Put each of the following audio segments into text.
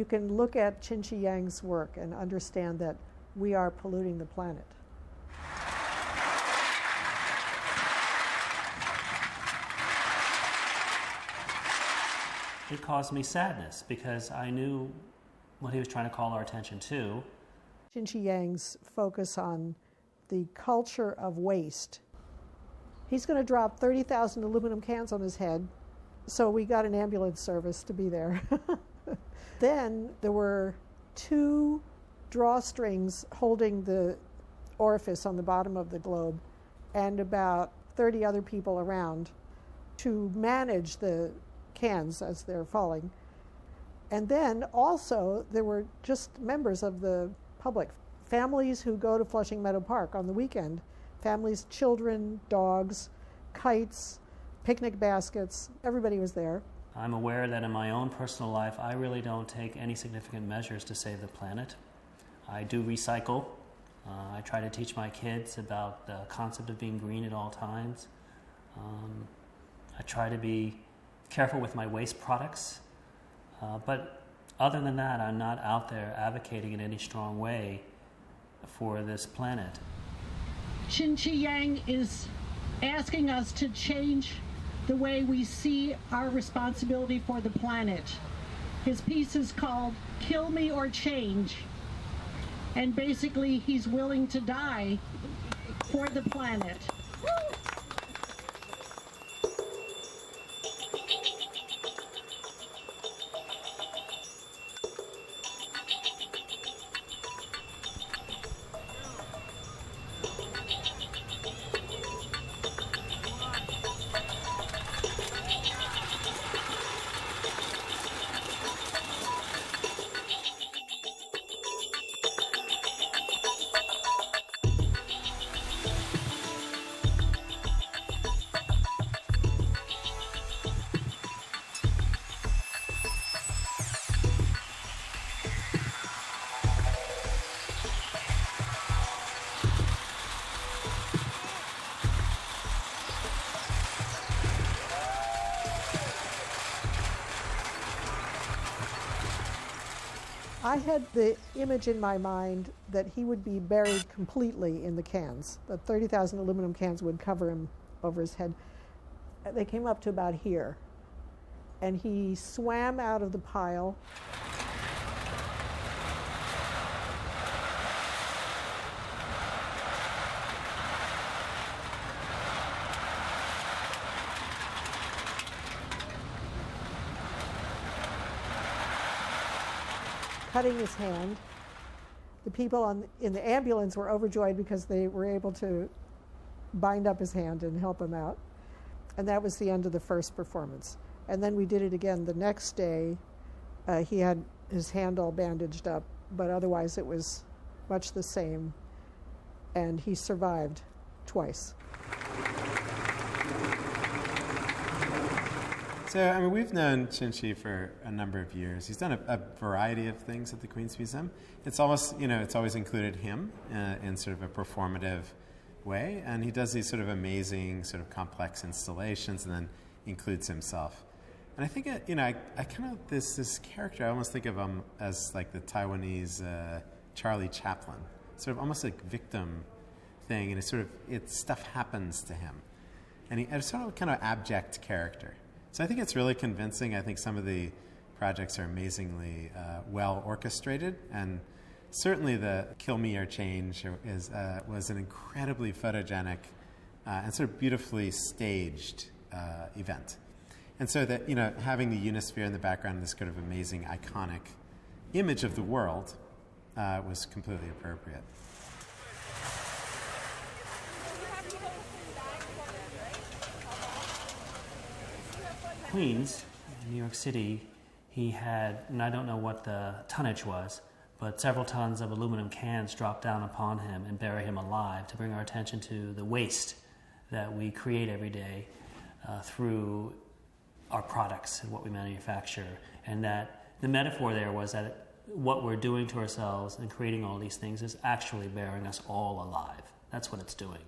can look at Qin-Shi Yang's work and understand that we are polluting the planet. It caused me sadness because I knew what he was trying to call our attention to. Qin-Shi Yang's focus on the culture of waste. He's going to drop 30,000 aluminum cans on his head, so we got an ambulance service to be there. Then there were 2 drawstrings holding the orifice on the bottom of the globe and about 30 other people around to manage the cans as they're falling. And then also there were just members of the public, families who go to Flushing Meadow Park on the weekend, families, children, dogs, kites, picnic baskets, everybody was there. I'm aware that in my own personal life, I really don't take any significant measures to save the planet. I do recycle. I try to teach my kids about the concept of being green at all times. I try to be careful with my waste products. But other than that, I'm not out there advocating in any strong way for this planet. Qin-Shi Yang is asking us to change the way we see our responsibility for the planet. His piece is called Kill Me or Change. And basically, he's willing to die for the planet. I had the image in my mind that he would be buried completely in the cans. The 30,000 aluminum cans would cover him over his head. They came up to about here. And he swam out of the pile. Cutting his hand. The people in the ambulance were overjoyed because they were able to bind up his hand and help him out. And that was the end of the first performance. And then we did it again the next day. He had his hand all bandaged up, but otherwise it was much the same. And he survived twice. So, I mean, we've known Qin-Shi for a number of years. He's done a variety of things at the Queen's Museum. It's almost, it's always included him in sort of a performative way. And he does these sort of amazing, sort of complex installations and then includes himself. And I think, I kind of, this character, I almost think of him as like the Taiwanese Charlie Chaplin, sort of almost like victim thing. And stuff happens to him. And he's sort of kind of abject character. So I think it's really convincing. I think some of the projects are amazingly well orchestrated, and certainly the Kill Me or Change was an incredibly photogenic and sort of beautifully staged event. And so that, having the Unisphere in the background, this kind of amazing, iconic image of the world was completely appropriate. Queens, in New York City, he had, and I don't know what the tonnage was, but several tons of aluminum cans dropped down upon him and bury him alive to bring our attention to the waste that we create every day through our products and what we manufacture. And that the metaphor there was that what we're doing to ourselves and creating all these things is actually burying us all alive. That's what it's doing.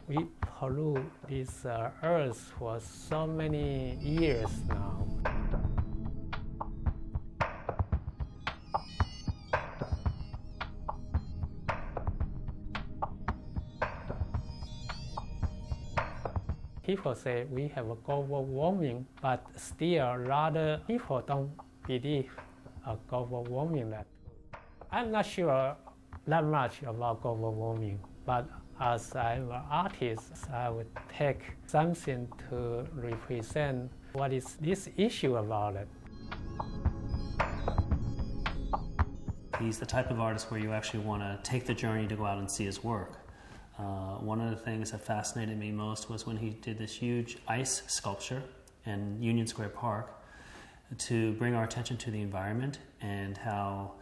We pollute this earth for so many years now. People say we have a global warming, but still rather people don't believe a global warming. I'm not sure that much about global warming, but as I'm an artist, I would take something to represent what is this issue about it. He's the type of artist where you actually want to take the journey to go out and see his work. One of the things that fascinated me most was when he did this huge ice sculpture in Union Square Park to bring our attention to the environment and how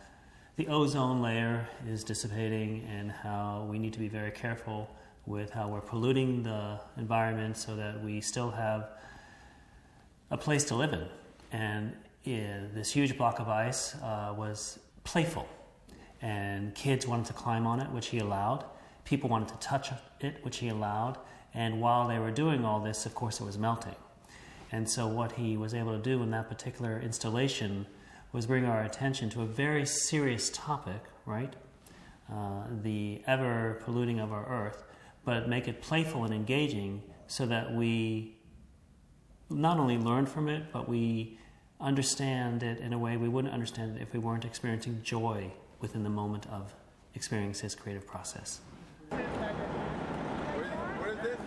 the ozone layer is dissipating and how we need to be very careful with how we're polluting the environment so that we still have a place to live in. And this huge block of ice was playful, and kids wanted to climb on it, which he allowed. People wanted to touch it, which he allowed. And while they were doing all this, of course, it was melting. And so what he was able to do in that particular installation was bring our attention to a very serious topic, right? The ever-polluting of our earth, but make it playful and engaging so that we not only learn from it, but we understand it in a way we wouldn't understand it if we weren't experiencing joy within the moment of experiencing his creative process. What is this?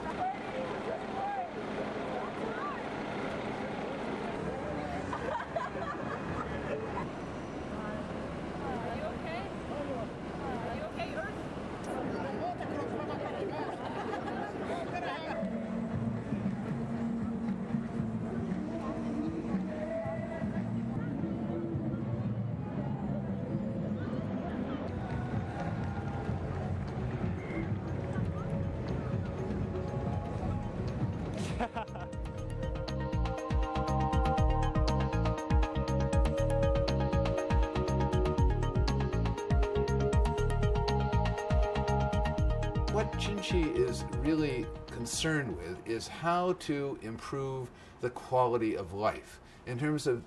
What Chin-Chi is really concerned with is how to improve the quality of life in terms of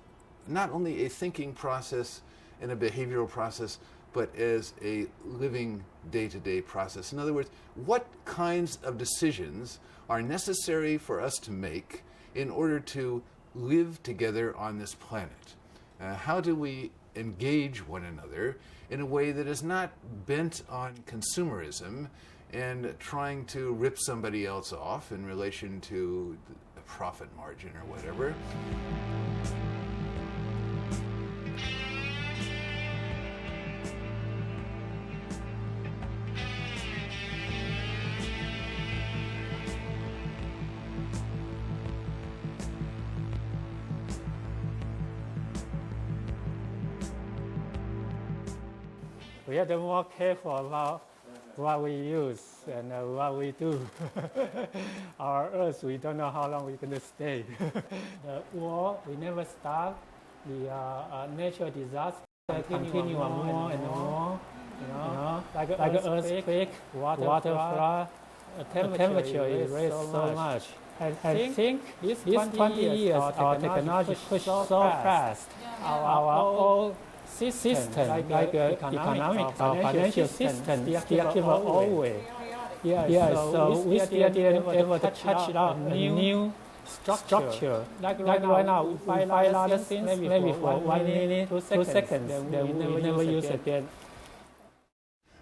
not only a thinking process and a behavioral process, but as a living day-to-day process. In other words, what kinds of decisions are necessary for us to make in order to live together on this planet? How do we engage one another in a way that is not bent on consumerism and trying to rip somebody else off in relation to a profit margin or whatever? We have to be more careful about what we use and what we do. Our earth, we don't know how long we're going to stay. The war, we never stop. The natural disaster continue more and more. Like an earthquake, water flood, temperature is raised so much. I think these 20 years our technology pushed so fast. Our whole system, like economic, financial system, still keep always. So we still didn't able to touch out a new structure. Like right now, we buy a lot of things, maybe for 1 minute, 2 seconds, then we never use it again.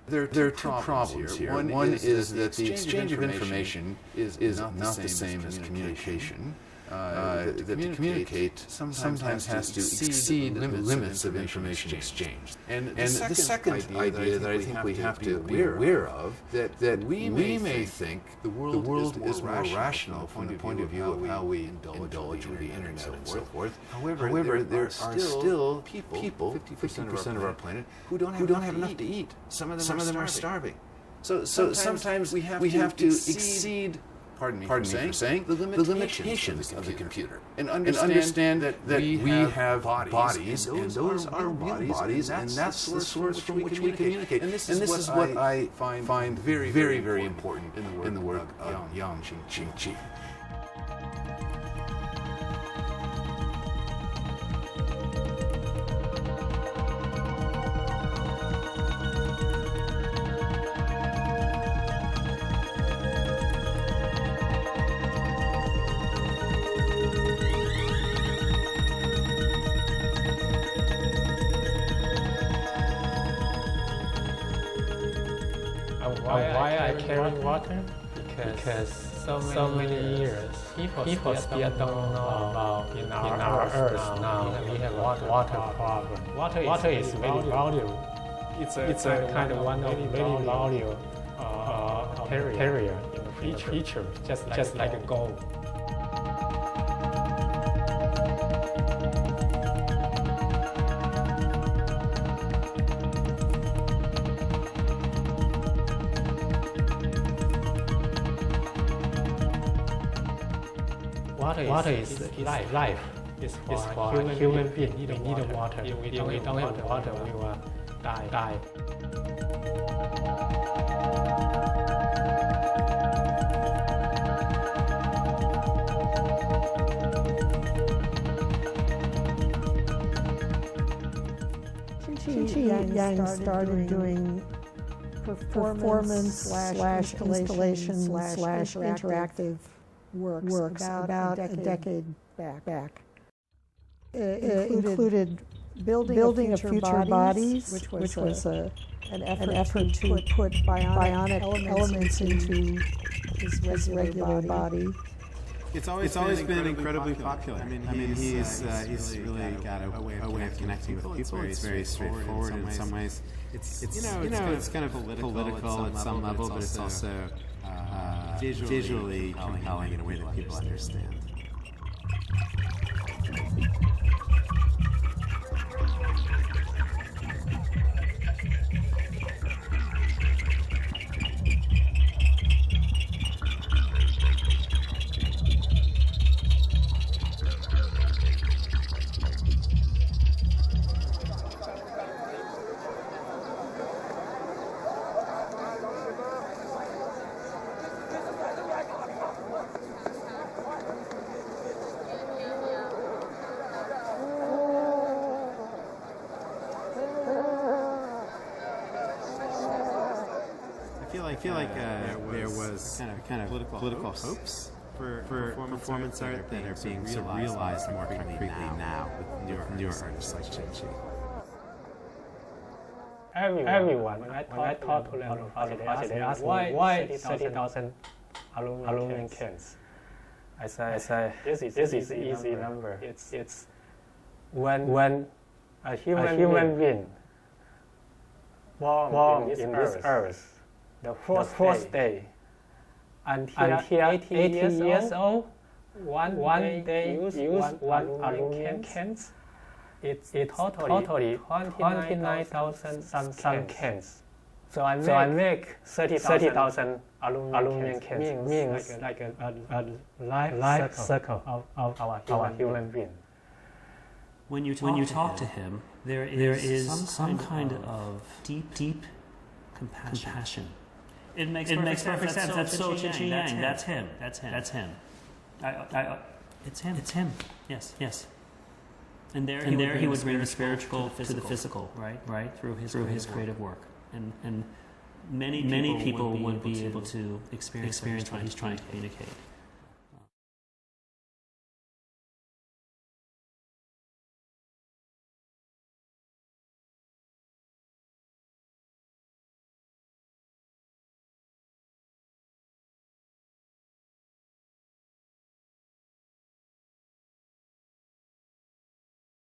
There are two problems here. One is that the exchange of information is not the same as communication. That to communicate sometimes has to exceed the limits of information exchange. And the second idea that I think we have to be aware of, that we may think the world is more rational from the point of view of how we indulge with the internet and so forth. However, there are still people, 50% of our planet, who don't have enough to eat. Some of them are starving. So sometimes we have to exceed pardon me for saying, the limitations of the computer. And understand that we have bodies, and those are bodies, and that's the source from which we communicate. And this is what I find very, very, very important in the work of Yang金池. Why I carry water? Because so many years people still don't know about in our Earth now we have water problem. Water is very valuable. It's a kind of one of very valuable area in the future, just like a gold. Water is life. It's for human being. We need water. If we don't have water, we will die. Yang started doing performance/installation/interactive works about a decade back. It included building of future bodies, which was an effort to put bionic elements into his regular body. It's always been incredibly popular. I mean, he's really got a way of connecting with people. It's very straightforward in some ways. It's kind of political at some level, but it's also visually compelling in a way that people understand. I feel like there was kind of political hopes for performance art that are being sort of realized more concretely now with newer artists like Chin-Chi. Everyone, when I talk to them, they ask me why 30,000 aluminum cans. I say this is an easy number. It's when a human being born in this earth. The first day until 80 years old, one day use one aluminum cans. It's totally 29,000 some cans. So I make 30,000 aluminum cans. Means like a life circle of our human being. When you talk to him, there is some kind of deep compassion. It makes perfect sense. That's so Chin-Chi Yang. That's him. It's him. Yes. And there he would bring the spiritual to the physical, right, through his creative work. And many people would be able to experience what he's trying to communicate.